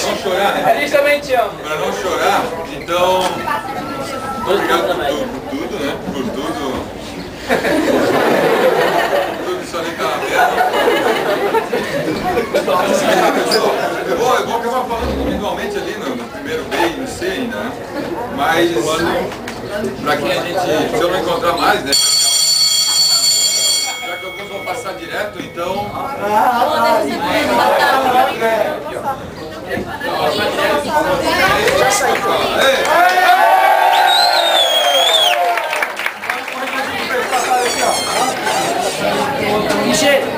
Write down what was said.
não chorar, né? A gente também te ama. Pra não chorar, então... Obrigado por tudo, né? Por tudo. Tudo isso ali tá aberto. Eu vou acabar falando individualmente ali no primeiro B e no C ainda, né? Mas pra quem a gente, se eu não encontrar mais, né? Já que alguns vão passar direto, então... Michel!